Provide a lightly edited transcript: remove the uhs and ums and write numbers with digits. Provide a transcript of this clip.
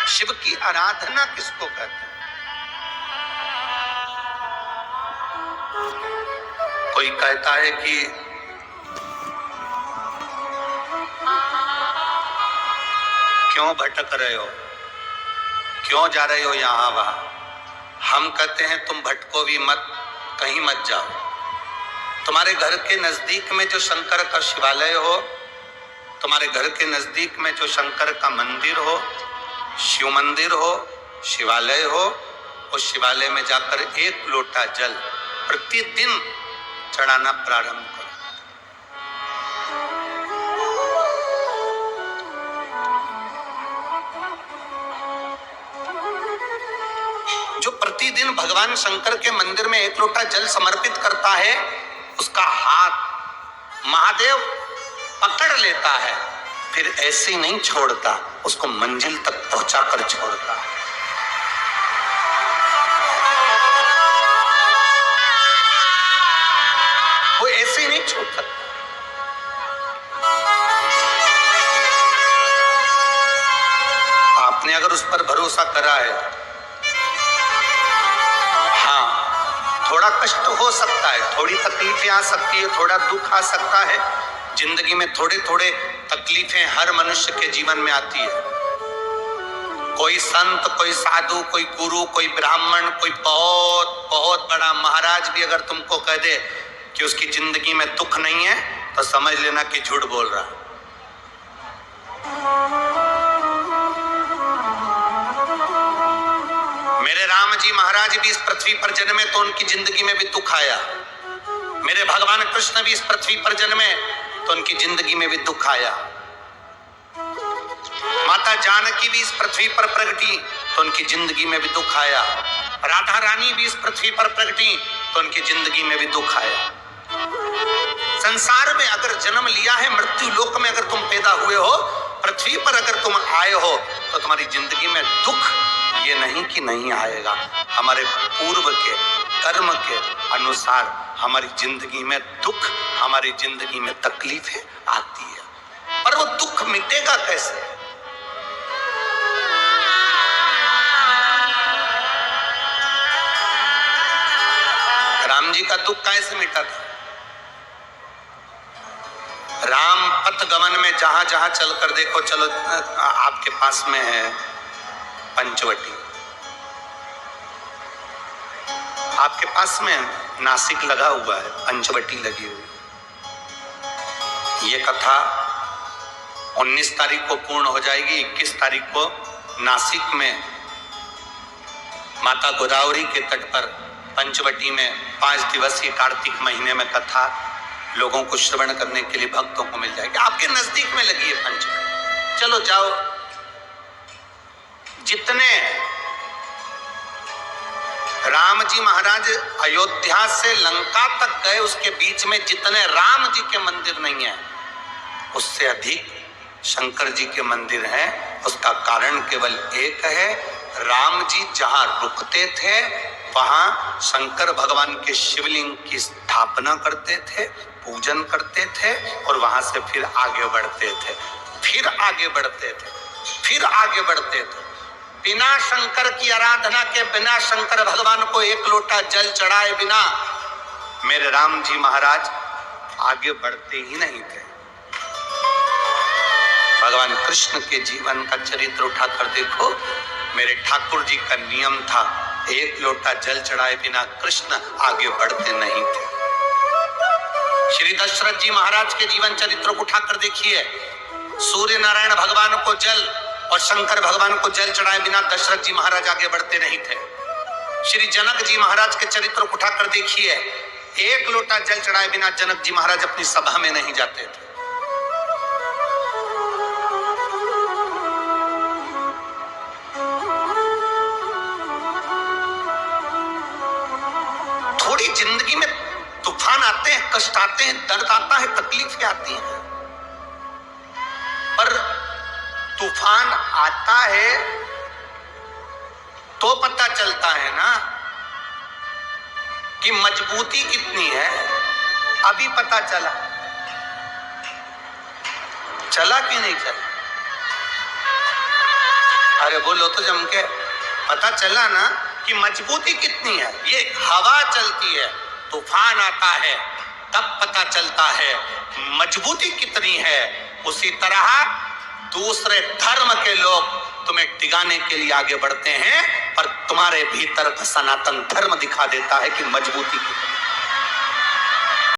शिव की आराधना किसको कहते हैं? कोई कहता है कि क्यों भटक रहे हो, क्यों जा रहे हो यहां वहां। हम कहते हैं तुम भटको भी मत, कहीं मत जाओ। तुम्हारे घर के नजदीक में जो शंकर का शिवालय हो, तुम्हारे घर के नजदीक में जो शंकर का मंदिर हो, शिव मंदिर हो, शिवालय हो, उस शिवालय में जाकर एक लोटा जल प्रतिदिन चढ़ाना प्रारंभ करो। जो प्रतिदिन भगवान शंकर के मंदिर में एक लोटा जल समर्पित करता है, उसका हाथ महादेव पकड़ लेता है, फिर ऐसे ही नहीं छोड़ता, उसको मंजिल तक पहुंचाकर छोड़ता है। वो ऐसे ही नहीं छोड़ सकता। आपने अगर उस पर भरोसा करा है, हाँ, थोड़ा कष्ट हो सकता है, थोड़ी तकलीफें आ सकती है, थोड़ा दुख आ सकता है। जिंदगी में थोड़े थोड़े तकलीफें हर मनुष्य के जीवन में आती है। कोई संत, कोई साधु, कोई गुरु, कोई ब्राह्मण, कोई बहुत बहुत बड़ा महाराज भी अगर तुमको कह दे कि उसकी जिंदगी में दुख नहीं है, तो समझ लेना कि झूठ बोल रहा। मेरे राम जी महाराज भी इस पृथ्वी पर जन्मे तो उनकी जिंदगी में भी दुख आया। मेरे भगवान कृष्ण भी इस पृथ्वी पर जन्मे तो उनकी जिंदगी में भी दुख आया। माता जानकी भी इस पृथ्वी पर प्रगटी तो उनकी जिंदगी में भी दुख आया। राधा रानी भी इस पृथ्वी पर प्रगटी तो उनकी जिंदगी में भी दुख आया। संसार में अगर जन्म लिया है, मृत्यु लोक में अगर तुम पैदा हुए हो, पृथ्वी पर अगर तुम आए हो, तो तुम्हारी जिंदगी में दुख ये नहीं कि नहीं आएगा। हमारे पूर्व के कर्म के अनुसार हमारी जिंदगी में दुख, हमारी जिंदगी में तकलीफें आती है, पर वो दुख मिटेगा कैसे? राम जी का दुख कैसे मिटा था? राम पथ गमन में जहां जहां चलकर देखो, चलो आपके पास में है पंचवटी, आपके पास में नासिक लगा हुआ है, पंचवटी लगी हुई। ये कथा 19 तारीख को पूर्ण हो जाएगी। 21 तारीख को नासिक में माता गोदावरी के तट पर पंचवटी में 5 दिवसीय कार्तिक महीने में कथा लोगों को श्रवण करने के लिए भक्तों को मिल जाएगी। आपके नजदीक में लगी है पंचवटी, चलो जाओ। जितने राम जी महाराज अयोध्या से लंका तक गए, उसके बीच में जितने राम जी के मंदिर नहीं है, उससे अधिक शंकर जी के मंदिर हैं। उसका कारण केवल एक है, राम जी जहां रुकते थे वहां शंकर भगवान के शिवलिंग की स्थापना करते थे, पूजन करते थे, और वहां से फिर आगे बढ़ते थे, फिर आगे बढ़ते थे, फिर आगे बढ़ते थे। बिना शंकर की आराधना के, बिना शंकर भगवान को एक लोटा जल चढ़ाए बिना मेरे राम जी महाराज आगे बढ़ते ही नहीं थे। भगवान कृष्ण के जीवन का चरित्र उठाकर देखो, मेरे ठाकुर जी का नियम था, एक लोटा जल चढ़ाए बिना कृष्ण आगे बढ़ते नहीं थे। श्री दशरथ जी महाराज के जीवन चरित्र को उठाकर देखिए, सूर्य नारायण भगवान को जल और शंकर भगवान को जल चढ़ाए बिना दशरथ जी महाराज आगे बढ़ते नहीं थे। श्री जनक जी महाराज के चरित्र को उठाकर देखिए, एक लोटा जल चढ़ाए बिना जनक जी महाराज अपनी सभा में नहीं जाते थे। थोड़ी जिंदगी में तूफान आते हैं, कष्ट आते हैं, दर्द आता है, तकलीफें आती हैं, पर तूफान आता है तो पता चलता है ना कि मजबूती कितनी है। अभी पता चला, चला कि नहीं चला? अरे बोलो तो जम के, पता चला ना कि मजबूती कितनी है। ये हवा चलती है, तूफान आता है, तब पता चलता है मजबूती कितनी है। उसी तरह दूसरे धर्म के लोग तुम्हें डिगाने के लिए आगे बढ़ते हैं, पर तुम्हारे भीतर का सनातन धर्म दिखा देता है कि मजबूती कितनी है।